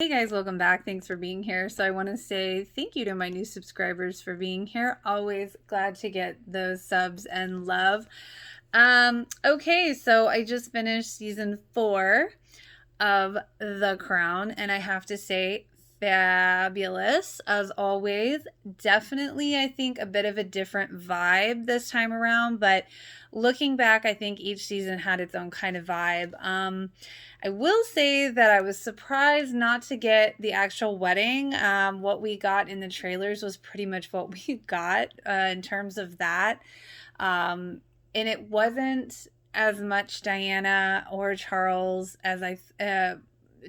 Hey guys, welcome back. Thanks for being here. So I want to say thank you to my new subscribers for being here. Always glad to get those subs and love. Okay, so I just finished season 4 of The Crown, and I have to say, fabulous as always. Definitely, I think, a bit of a different vibe this time around, but looking back, I think each season had its own kind of vibe. I will say that I was surprised not to get the actual wedding. What we got in the trailers was pretty much what we got in terms of that. And it wasn't as much Diana or Charles as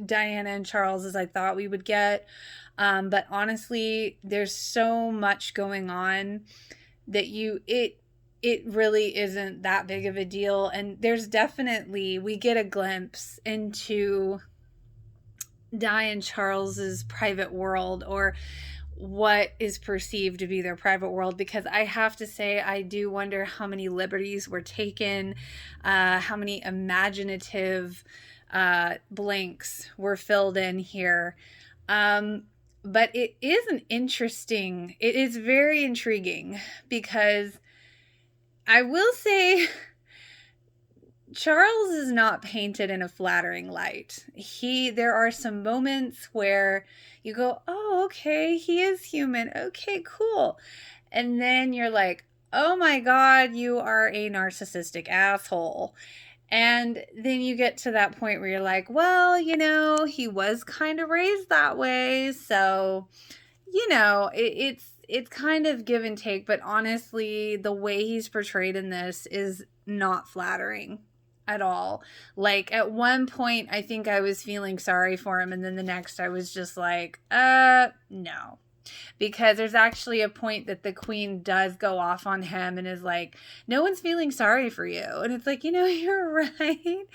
Diana and Charles as I thought we would get. But honestly, there's so much going on that it really isn't that big of a deal. And there's definitely, we get a glimpse into Di and Charles's private world, or what is perceived to be their private world, because I have to say I do wonder how many liberties were taken, how many imaginative blanks were filled in here. But it is very intriguing, because I will say Charles is not painted in a flattering light. There are some moments where you go, oh, okay, he is human. Okay, cool. And then you're like, oh my God, you are a narcissistic asshole. And then you get to that point where you're like, well, he was kind of raised that way. So, it's kind of give and take. But honestly, the way he's portrayed in this is not flattering at all. Like, at one point, I think I was feeling sorry for him, and then the next I was just like, no. Because there's actually a point that the queen does go off on him and is like, no one's feeling sorry for you. And it's like, you're right.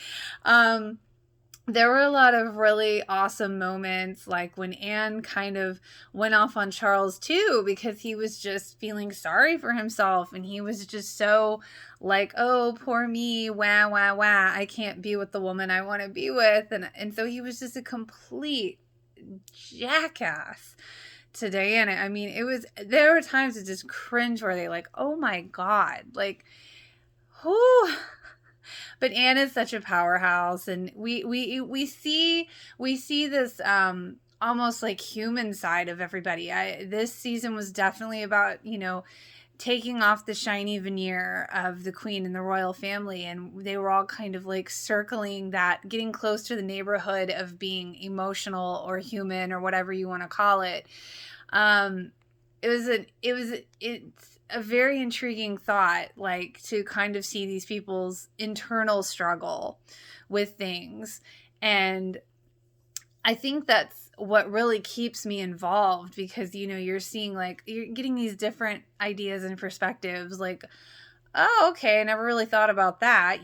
There were a lot of really awesome moments, like when Anne kind of went off on Charles too, because he was just feeling sorry for himself, and he was just so like, oh, poor me, wah, wah, wah, I can't be with the woman I want to be with. And so he was just a complete jackass to Diana. I mean, there were times it just cringeworthy, like, oh my God, like, who? But Anne is such a powerhouse, and we see this almost like human side of everybody. This season was definitely about taking off the shiny veneer of the queen and the royal family, and they were all kind of like circling that, getting close to the neighborhood of being emotional or human or whatever you want to call it. It's a very intriguing thought, like, to kind of see these people's internal struggle with things. And I think that's what really keeps me involved, because, you're seeing, like, you're getting these different ideas and perspectives, like, oh, okay, I never really thought about that.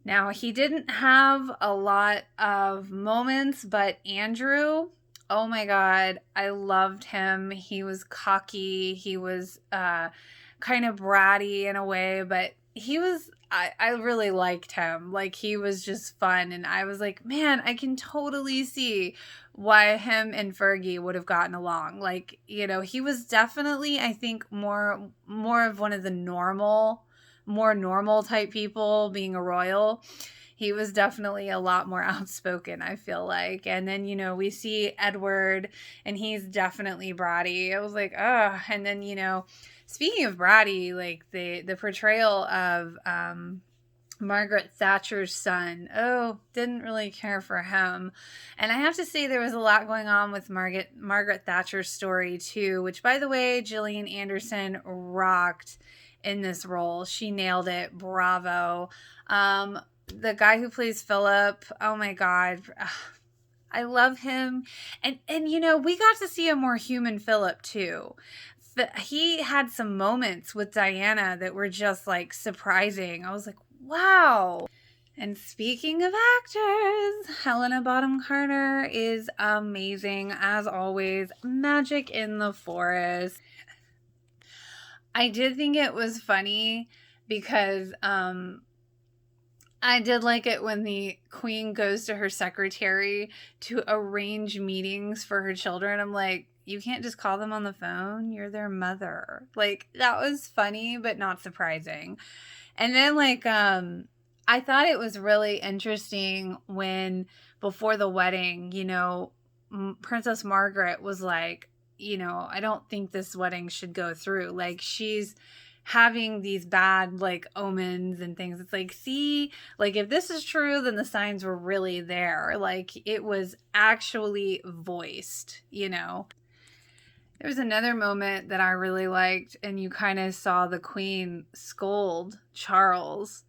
Now, he didn't have a lot of moments, but Andrew, oh my God, I loved him. He was cocky. He was kind of bratty in a way, but I really liked him. Like, he was just fun. And I was like, man, I can totally see why him and Fergie would have gotten along. Like, he was definitely, I think, more of one of the more normal type people, being a royal. He was definitely a lot more outspoken, I feel like. And then, we see Edward, and he's definitely bratty. I was like, oh. And then, speaking of bratty, like, the portrayal of Margaret Thatcher's son, didn't really care for him. And I have to say, there was a lot going on with Margaret Thatcher's story too, which, by the way, Gillian Anderson rocked in this role. She nailed it. Bravo. The guy who plays Philip, oh my God, I love him. And we got to see a more human Philip too. He had some moments with Diana that were just like surprising. I was like, wow. And speaking of actors, Helena Bonham Carter is amazing as always. Magic in the Forest. I did think it was funny because I did like it when the queen goes to her secretary to arrange meetings for her children. I'm like, you can't just call them on the phone. You're their mother. Like, that was funny, but not surprising. And then, like, I thought it was really interesting when, before the wedding, Princess Margaret was like, I don't think this wedding should go through. Like, she's having these bad, like, omens and things. It's like, see, like, if this is true, then the signs were really there. Like, it was actually voiced. There was another moment that I really liked, and you kind of saw the queen scold Charles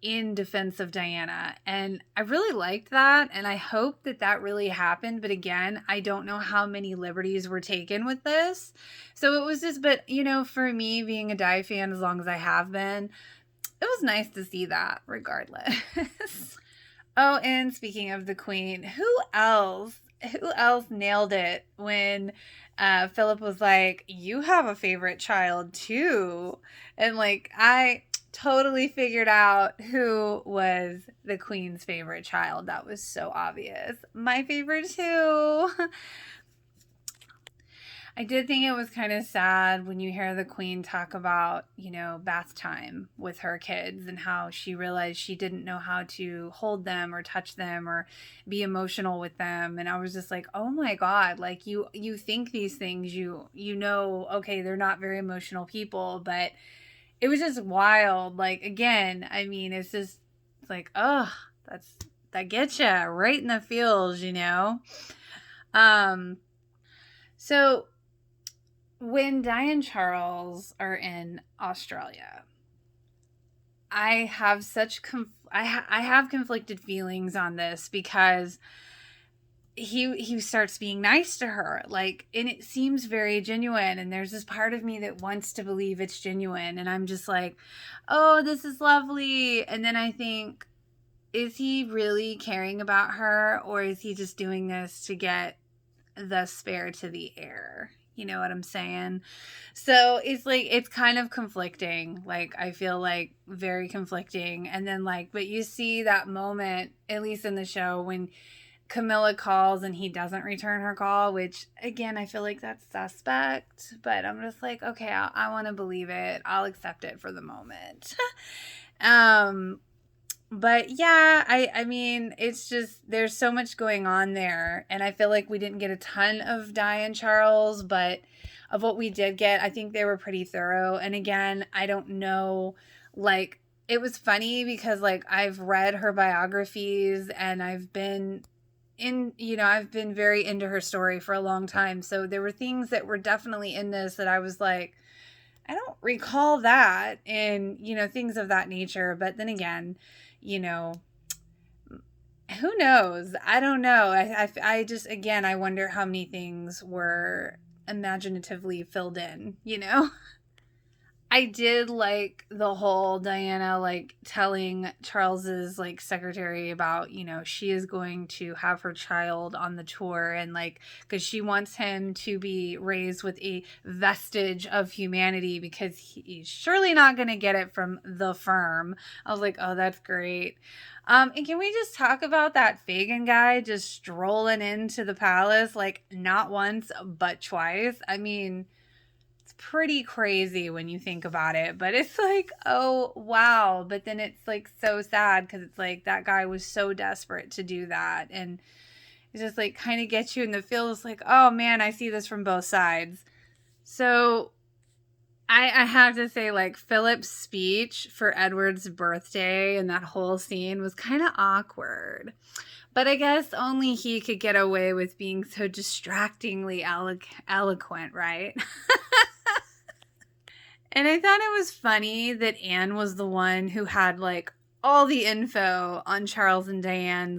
in defense of Diana. And I really liked that, and I hope that that really happened. But again, I don't know how many liberties were taken with this. So it was just, but, for me, being a Di fan as long as I have been, it was nice to see that regardless. Oh, and speaking of the queen, who else nailed it when Philip was like, you have a favorite child too? And like, I totally figured out who was the queen's favorite child. That was so obvious. My favorite too. I did think it was kind of sad when you hear the queen talk about, bath time with her kids and how she realized she didn't know how to hold them or touch them or be emotional with them. And I was just like, oh my God, like you think these things, okay, they're not very emotional people, but it was just wild. Like, again, I mean, it's like, oh, that gets you right in the feels, So when Di and Charles are in Australia, I have I have conflicted feelings on this because he starts being nice to her, like, and it seems very genuine, and there's this part of me that wants to believe it's genuine, and I'm just like, oh, this is lovely. And then I think, is he really caring about her, or is he just doing this to get the spare to the heir? You know what I'm saying? So it's like, it's kind of conflicting. Like, I feel like very conflicting. And then, like, but you see that moment, at least in the show, when Camilla calls and he doesn't return her call, which, again, I feel like that's suspect, but I'm just like, okay, I want to believe it. I'll accept it for the moment. But yeah, I mean, it's just, there's so much going on there, and I feel like we didn't get a ton of Di and Charles, but of what we did get, I think they were pretty thorough. And again, I don't know, like, it was funny because, like, I've read her biographies, and I've been very into her story for a long time, so there were things that were definitely in this that I was like, I don't recall that, and things of that nature. But then again, who knows? I don't know. I just, again, I wonder how many things were imaginatively filled in. I did like the whole Diana, like, telling Charles's, like, secretary about, she is going to have her child on the tour, and, like, because she wants him to be raised with a vestige of humanity, because he's surely not going to get it from the firm. I was like, oh, that's great. And can we just talk about that Fagin guy just strolling into the palace, like, not once, but twice? I mean, pretty crazy when you think about it, but it's like, oh wow. But then it's like so sad, because it's like that guy was so desperate to do that, and it just like kind of gets you in the feels, like, oh man, I see this from both sides. So I have to say, like, Philip's speech for Edward's birthday and that whole scene was kind of awkward, but I guess only he could get away with being so distractingly eloquent, right? And I thought it was funny that Anne was the one who had, like, all the info on Charles and Diana's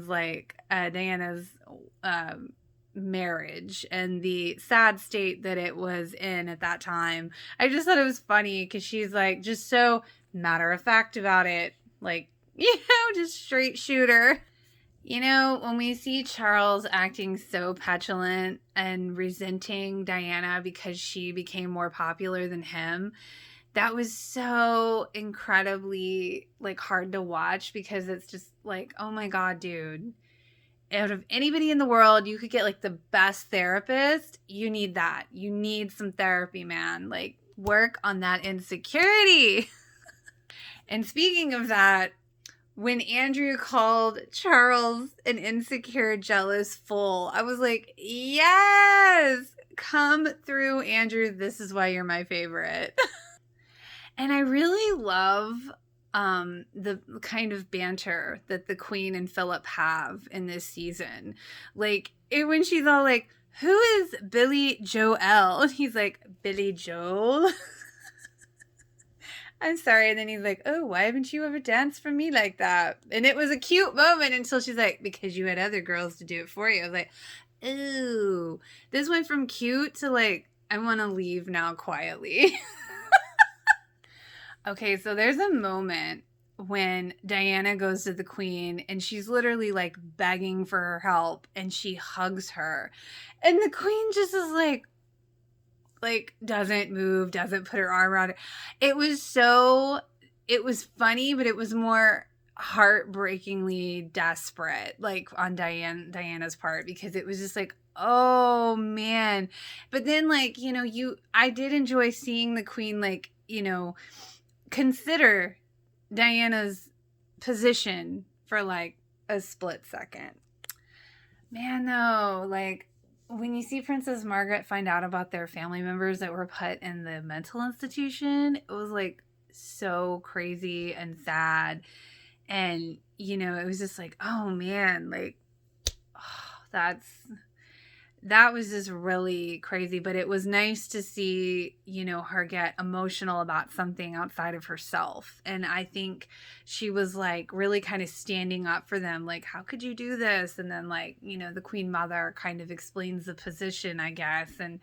marriage and the sad state that it was in at that time. I just thought it was funny because she's, like, just so matter of fact about it. Like, just straight shooter. When we see Charles acting so petulant and resenting Diana because she became more popular than him, that was so incredibly like hard to watch, because it's just like, oh my God, dude, out of anybody in the world, you could get like the best therapist. You need that. You need some therapy, man. Like, work on that insecurity. And speaking of that, when Andrew called Charles an insecure, jealous fool, I was like, yes, come through, Andrew. This is why you're my favorite. And I really love the kind of banter that the Queen and Philip have in this season. Like, when she's all like, who is Billy Joel? And he's like, Billy Joel? I'm sorry. And then he's like, oh, why haven't you ever danced for me like that? And it was a cute moment until she's like, because you had other girls to do it for you. I was like, ooh, this went from cute to like, I want to leave now quietly. Okay, so there's a moment when Diana goes to the Queen and she's literally like begging for her help, and she hugs her. And the Queen just is like doesn't move, doesn't put her arm around her. It was funny, but it was more heartbreakingly desperate, like on Diana's part, because it was just like, oh man. But then like, I did enjoy seeing the Queen like, consider Diana's position for like a split second. Man, though, like when you see Princess Margaret find out about their family members that were put in the mental institution, it was like so crazy and sad. And, it was just like, oh man, like, oh, that was just really crazy. But it was nice to see, her get emotional about something outside of herself. And I think she was like really kind of standing up for them. Like, how could you do this? And then like, the Queen Mother kind of explains the position, I guess. And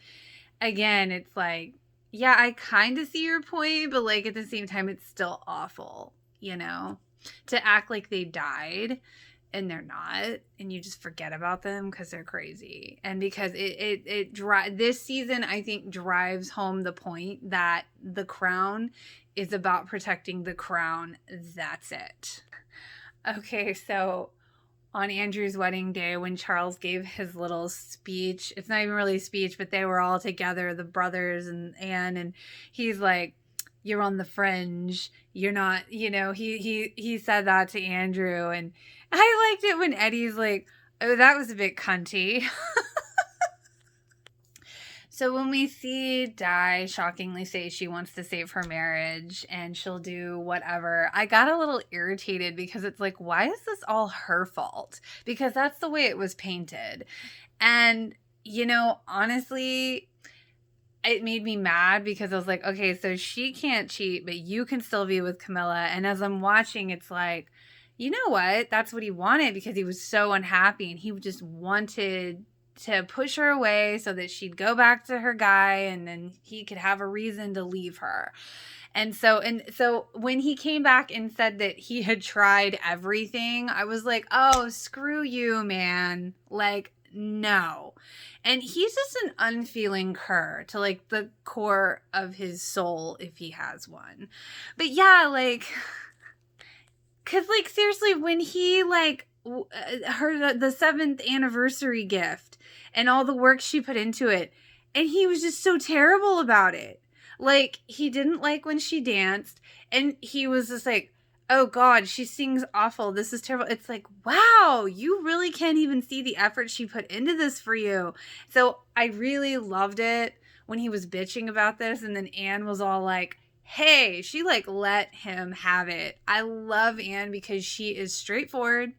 again, it's like, yeah, I kind of see your point, but like at the same time, it's still awful, to act like they died. And they're not, and you just forget about them because they're crazy. And because this season, I think, drives home the point that the crown is about protecting the crown. That's it. Okay, so on Andrew's wedding day, when Charles gave his little speech, it's not even really a speech, but they were all together, the brothers and Anne, and he's like, you're on the fringe. You're not, he said that to Andrew. And I liked it when Eddie's like, oh, that was a bit cunty. So when we see Di shockingly say she wants to save her marriage and she'll do whatever, I got a little irritated because it's like, why is this all her fault? Because that's the way it was painted. And, honestly, it made me mad because I was like, okay, so she can't cheat, but you can still be with Camilla. And as I'm watching, it's like, you know what? That's what he wanted, because he was so unhappy and he just wanted to push her away so that she'd go back to her guy and then he could have a reason to leave her. And so when he came back and said that he had tried everything, I was like, oh, screw you, man. Like, no. And he's just an unfeeling cur to like the core of his soul, if he has one. But yeah, like, cause like seriously, when he like her the 7th anniversary gift and all the work she put into it, and he was just so terrible about it. Like, he didn't like when she danced, and he was just like, oh God, she sings awful. This is terrible. It's like, wow, you really can't even see the effort she put into this for you. So I really loved it when he was bitching about this. And then Anne was all like, hey, she like let him have it. I love Anne because she is straightforward.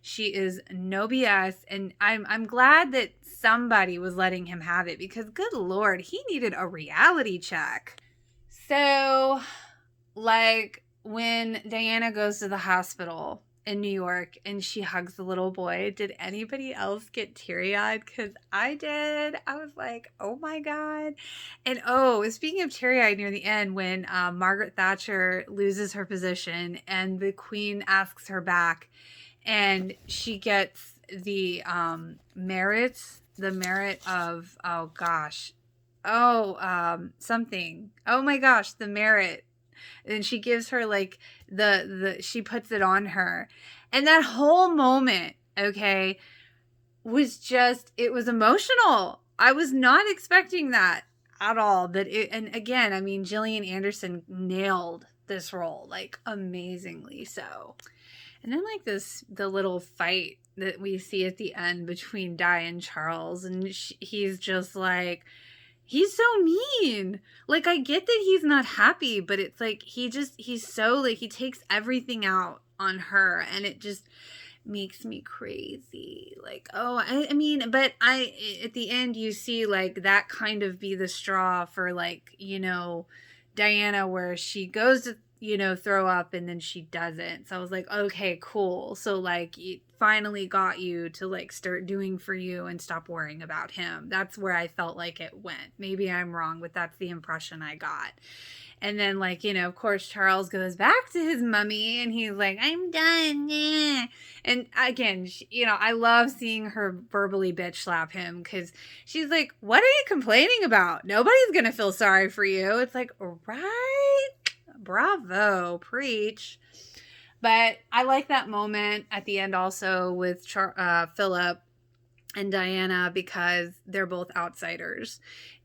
She is no BS. And I'm glad that somebody was letting him have it, because good Lord, he needed a reality check. So like, when Diana goes to the hospital in New York and she hugs the little boy, did anybody else get teary-eyed? Because I did. I was like, oh my God. And speaking of teary-eyed, near the end, when Margaret Thatcher loses her position and the Queen asks her back, and she gets the merit of, oh gosh, something. Oh my gosh, the merit. And she gives her like she puts it on her. And that whole moment, okay, was just, it was emotional. I was not expecting that at all. And again, I mean, Gillian Anderson nailed this role like amazingly so. And then like the little fight that we see at the end between Di and Charles, and he's just like, he's so mean. Like, I get that he's not happy, but it's like he's so like, he takes everything out on her, and it just makes me crazy. Like, oh, I mean, but at the end you see like that kind of be the straw for like, Diana, where she goes to, throw up and then she doesn't. So I was like, okay, cool. So like it finally got you to like start doing for you and stop worrying about him. That's where I felt like it went. Maybe I'm wrong, but that's the impression I got. And then like, of course Charles goes back to his mummy and he's like, I'm done. Yeah. And again, I love seeing her verbally bitch slap him, because she's like, what are you complaining about? Nobody's going to feel sorry for you. It's like, right? Bravo, preach. But I like that moment at the end also with Philip and Diana, because they're both outsiders.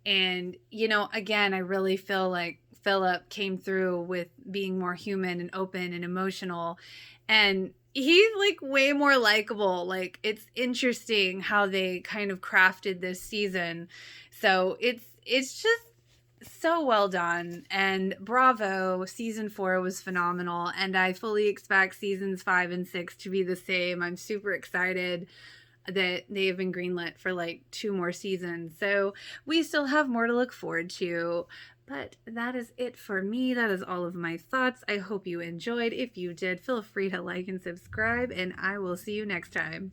And, again, I really feel like Philip came through with being more human and open and emotional. And he's like way more likable. Like, it's interesting how they kind of crafted this season. So it's just so well done, and bravo. Season 4 was phenomenal, and I fully expect seasons 5 and 6 to be the same. I'm super excited that they have been greenlit for like 2 more seasons, so we still have more to look forward to. But that is it for me. That is all of my thoughts. I hope you enjoyed. If you did, feel free to like and subscribe, and I will see you next time.